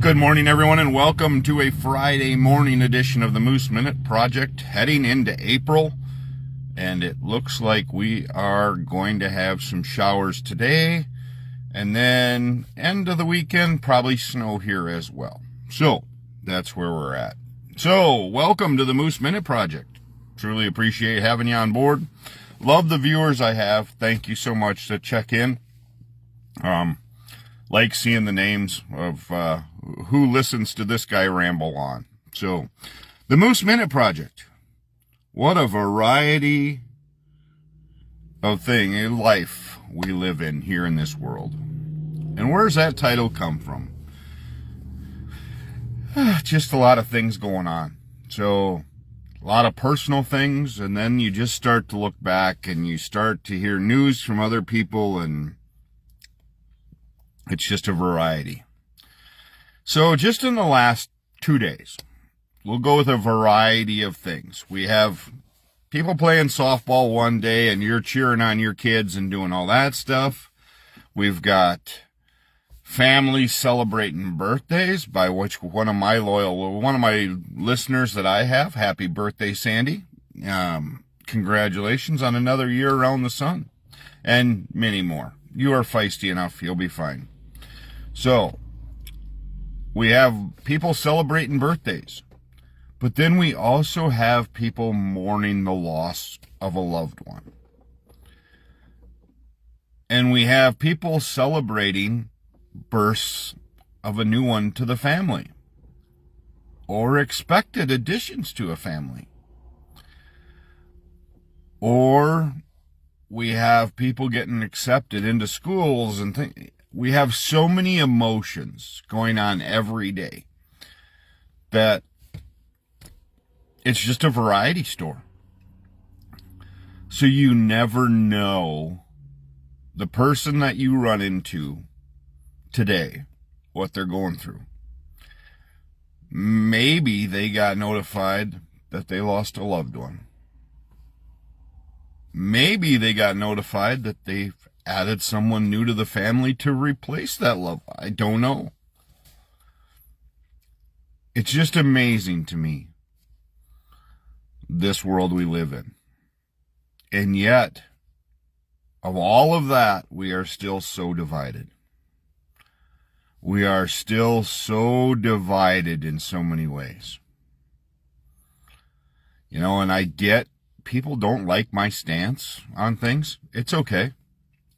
Good morning, everyone, and welcome to a Friday morning edition of the Moose Minute Project, heading into April. And it looks like we are going to have some showers today, and then end of the weekend, probably snow here as well. So that's where we're at. So welcome to the Moose Minute Project. Truly appreciate having you on board. Love the viewers I have. Thank you so much to check in. Like seeing the names of who listens to this guy ramble on. So, the Moose Minute Project. What a variety of thing, a life we live in here in this world. And where's that title come from? Just a lot of things going on. So, a lot of personal things, and then you just start to look back and you start to hear news from other people, and it's just a variety. So just in the last 2 days, we'll go with a variety of things. We have people playing softball one day and you're cheering on your kids and doing all that stuff. We've got families celebrating birthdays, by which one of my listeners that I have, happy birthday, Sandy. Congratulations on another year around the sun, and many more. You are feisty enough. You'll be fine. So, we have people celebrating birthdays, but then we also have people mourning the loss of a loved one. And we have people celebrating births of a new one to the family, or expected additions to a family. Or we have people getting accepted into schools and things. We have so many emotions going on every day that it's just a variety store. So you never know the person that you run into today, what they're going through. Maybe they got notified that they lost a loved one. Maybe they got notified that they've added someone new to the family to replace that love. I don't know. It's just amazing to me, this world we live in. And yet, of all of that, we are still so divided. We are still so divided in so many ways. You know, and I get people don't like my stance on things. It's okay.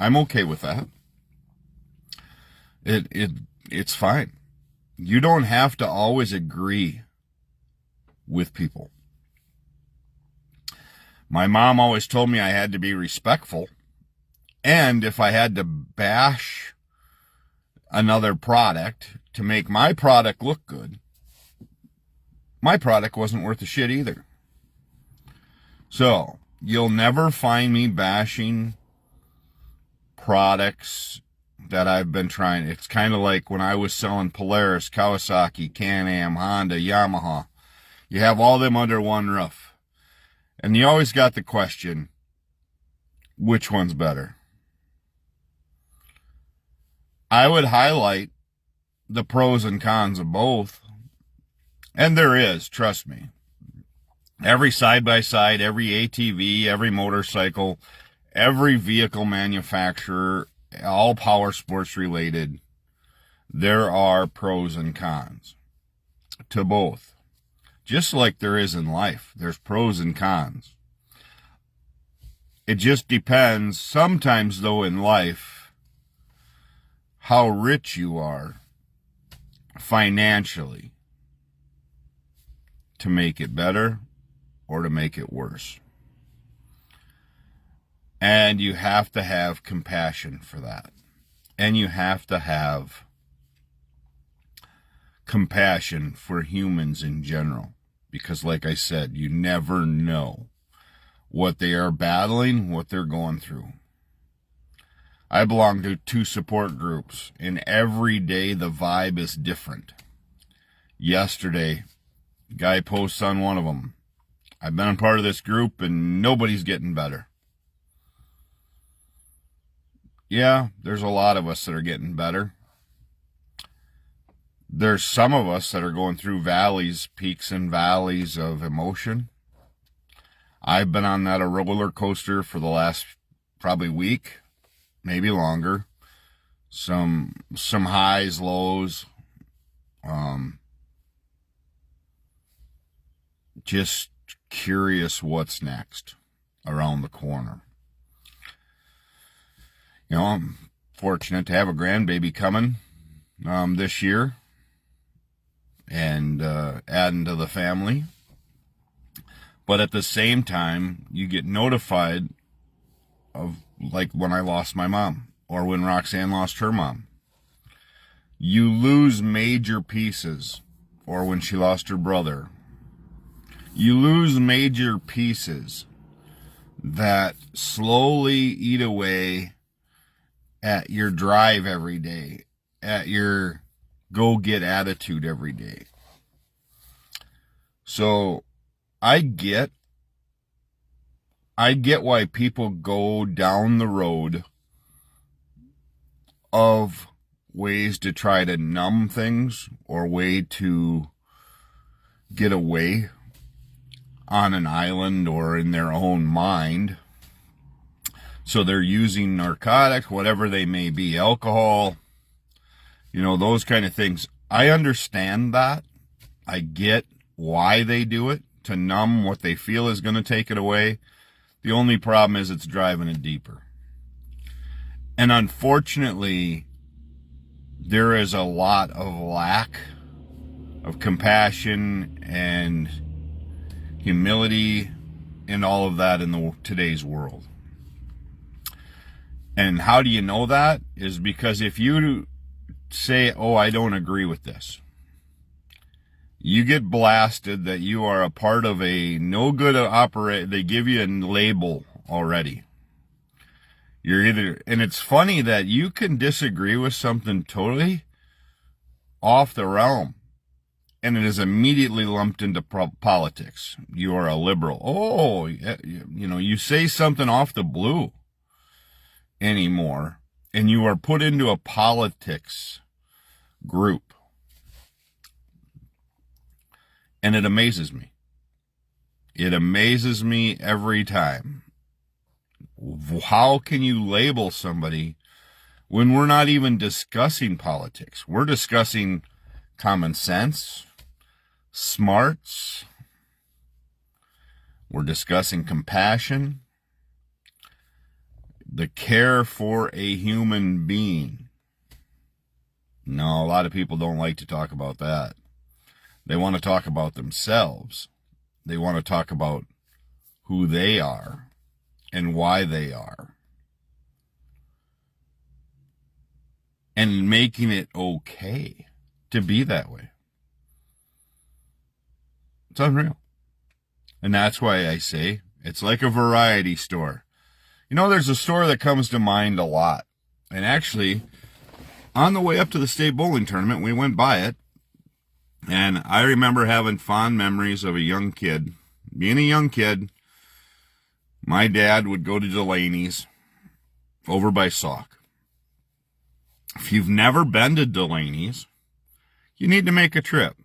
I'm okay with that. It's fine. You don't have to always agree with people. My mom always told me I had to be respectful, and if I had to bash another product to make my product look good, my product wasn't worth a shit either. So, you'll never find me bashing products that I've been trying. It's kind of like when I was selling Polaris, Kawasaki, Can-Am, Honda, Yamaha. You have all them under one roof. And you always got the question, which one's better? I would highlight the pros and cons of both. And there is, trust me. Every side-by-side, every ATV, every motorcycle, every vehicle manufacturer, all power sports related, there are pros and cons to both. Just like there is in life, there's pros and cons. It just depends, sometimes though in life, how rich you are financially to make it better or to make it worse. And you have to have compassion for that. And you have to have compassion for humans in general. Because like I said, you never know what they are battling, what they're going through. I belong to 2 support groups, and every day the vibe is different. Yesterday, guy posts on one of them, I've been a part of this group and nobody's getting better. Yeah, there's a lot of us that are getting better. there's some of us that are going through peaks and valleys of emotion. I've been on that a roller coaster for the last probably week, maybe longer. Some highs, lows. Just curious what's next around the corner. I'm fortunate to have a grandbaby coming this year and adding to the family. But at the same time, you get notified of, like when I lost my mom or when Roxanne lost her mom. You lose major pieces, or when she lost her brother. You lose major pieces that slowly eat away at your drive every day, at your go-get attitude every day. So I get why people go down the road of ways to try to numb things or way to get away on an island or in their own mind. So they're using narcotics, whatever they may be, alcohol, those kind of things. I understand that. I get why they do it, to numb what they feel is going to take it away. The only problem is it's driving it deeper. And unfortunately, there is a lot of lack of compassion and humility and all of that in today's world. And how do you know that? Is because if you say, oh, I don't agree with this, you get blasted that you are a part of a no good operate. They give you a label already. And it's funny that you can disagree with something totally off the realm, and it is immediately lumped into politics. You are a liberal. Oh, you say something off the blue anymore, and you are put into a politics group. And it amazes me. It amazes me every time. How can you label somebody when we're not even discussing politics? We're discussing common sense, smarts. We're discussing compassion, the care for a human being. No, a lot of people don't like to talk about that. They want to talk about themselves. They want to talk about who they are and why they are. And making it okay to be that way. It's unreal. And that's why I say it's like a variety store. There's a store that comes to mind a lot. And actually, on the way up to the state bowling tournament, we went by it. And I remember having fond memories of a young kid. Being a young kid, my dad would go to Delaney's over by Sauk. If you've never been to Delaney's, you need to make a trip.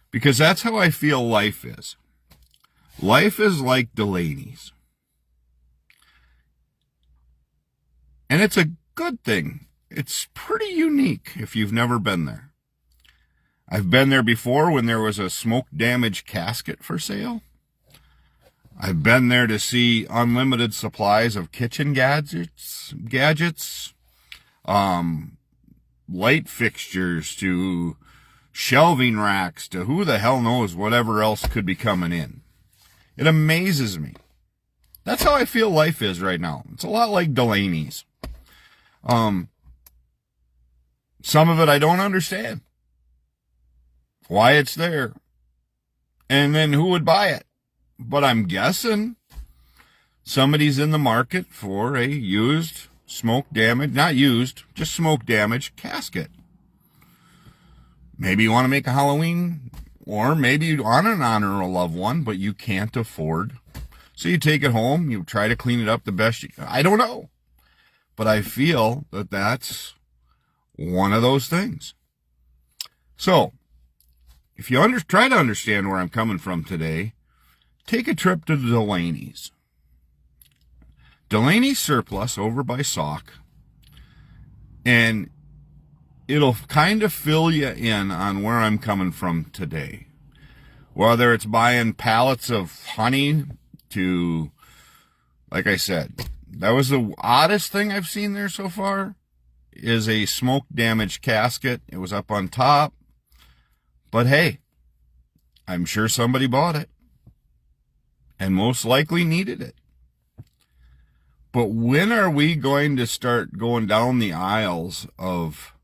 Because that's how I feel life is. Life is like Delaney's. And it's a good thing. It's pretty unique if you've never been there. I've been there before when there was a smoke-damaged casket for sale. I've been there to see unlimited supplies of kitchen gadgets, light fixtures to shelving racks to who the hell knows whatever else could be coming in. It amazes me. That's how I feel life is right now. It's a lot like Delaney's. Some of it I don't understand. Why it's there. And then who would buy it? But I'm guessing somebody's in the market for a used smoke damage, not used, just smoke damage casket. Maybe you want to make a Halloween, or maybe you want to honor a loved one, but you can't afford. So you take it home, you try to clean it up the best you can. I don't know. But I feel that that's one of those things. So, if you try to understand where I'm coming from today, take a trip to Delaney's. Delaney's Surplus over by Sauk, and it'll kind of fill you in on where I'm coming from today. Whether it's buying pallets of honey to, like I said, that was the oddest thing I've seen there so far, is a smoke damaged casket. It was up on top. But hey, I'm sure somebody bought it and most likely needed it. But when are we going to start going down the aisles of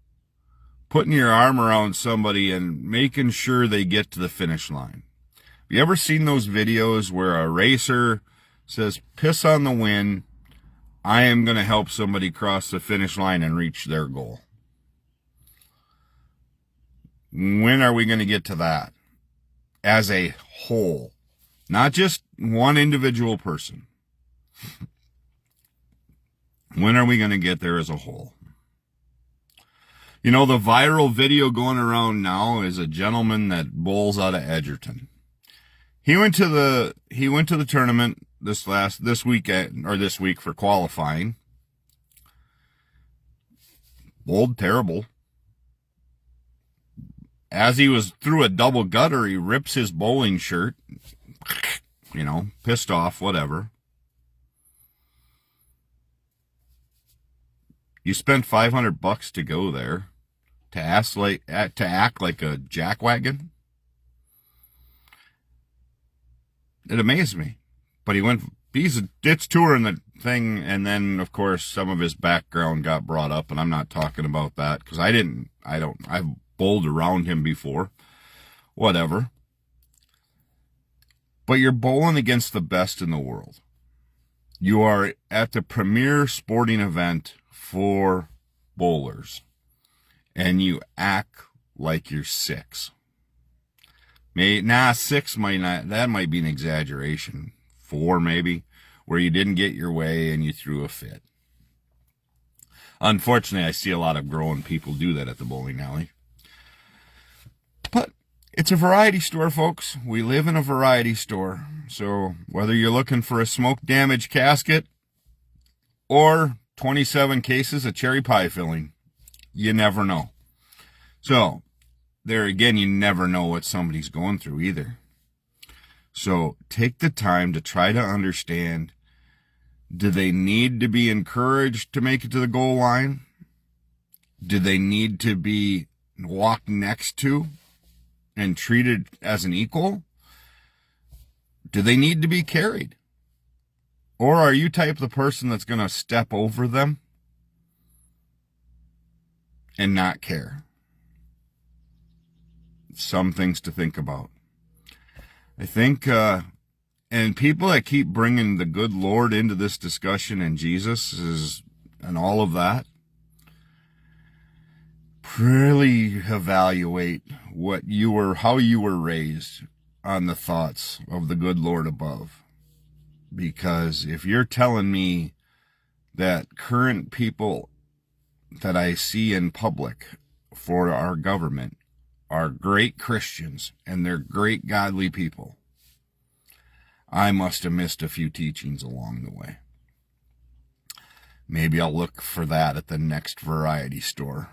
putting your arm around somebody and making sure they get to the finish line? Have you ever seen those videos where a racer says, piss on the wind, I am going to help somebody cross the finish line and reach their goal? When are we going to get to that as a whole? Not just one individual person. When are we going to get there as a whole? You know, the viral video going around now is a gentleman that bowls out of Edgerton. He went to the tournament this week for qualifying. Bowled terrible. As he was through a double gutter, he rips his bowling shirt, pissed off, whatever. You spent $500 to go there, to act like a jackwagon. It amazed me. But he's touring the thing, and then, of course, some of his background got brought up, and I'm not talking about that, because I've bowled around him before. Whatever. But you're bowling against the best in the world. You are at the premier sporting event for bowlers, and you act like you're 6. 6 might not, that might be an exaggeration. 4 maybe, where you didn't get your way and you threw a fit. Unfortunately, I see a lot of grown people do that at the bowling alley. But it's a variety store, folks. We live in a variety store. So whether you're looking for a smoke damaged casket or 27 cases of cherry pie filling, you never know. So there again, you never know what somebody's going through either. So take the time to try to understand, do they need to be encouraged to make it to the goal line? Do they need to be walked next to and treated as an equal? Do they need to be carried? Or are you type the person that's going to step over them and not care? Some things to think about. I think, and people that keep bringing the good Lord into this discussion and Jesus and all of that, really evaluate how you were raised on the thoughts of the good Lord above. Because if you're telling me that current people that I see in public for our government are great Christians and they're great godly people, I must have missed a few teachings along the way. Maybe I'll look for that at the next variety store.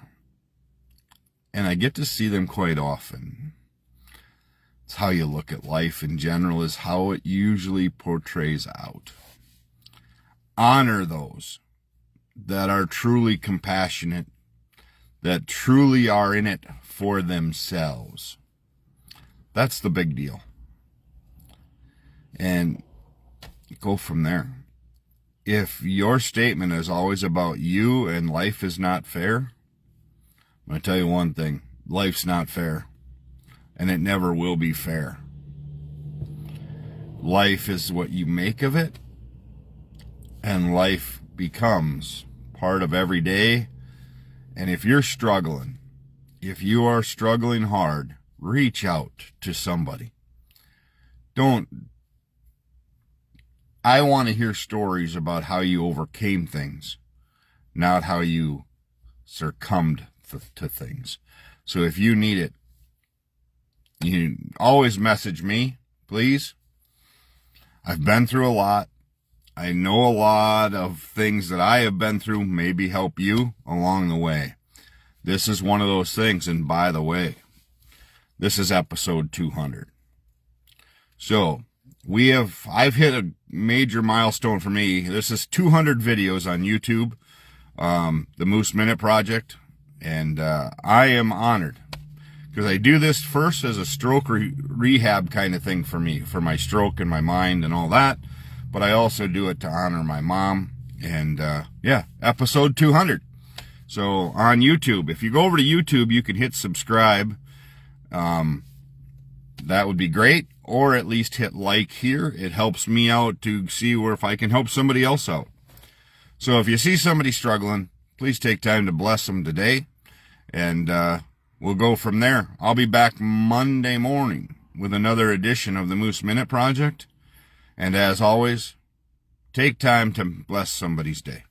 And I get to see them quite often. It's how you look at life in general, is how it usually portrays out. Honor those that are truly compassionate, that truly are in it for themselves. That's the big deal. And go from there. If your statement is always about you and life is not fair, I'm going to tell you one thing. Life's not fair. And it never will be fair. Life is what you make of it. And life becomes part of every day. And if you're struggling, if you are struggling hard, reach out to somebody. I want to hear stories about how you overcame things, not how you succumbed to things. So if you need it, You always message me, please. I've been through a lot. I know a lot of things that I have been through maybe help you along the way. This is one of those things. And by the way, this is episode 200. So I've hit a major milestone for me. This is 200 videos on YouTube, the Moose Minute Project. And I am honored because I do this first as a stroke rehab kind of thing for me, for my stroke and my mind and all that. But I also do it to honor my mom. And yeah, episode 200. So on YouTube, if you go over to YouTube, you can hit subscribe. That would be great. Or at least hit like here. It helps me out to see if I can help somebody else out. So if you see somebody struggling, please take time to bless them today. And we'll go from there. I'll be back Monday morning with another edition of the Moose Minute Project. And as always, take time to bless somebody's day.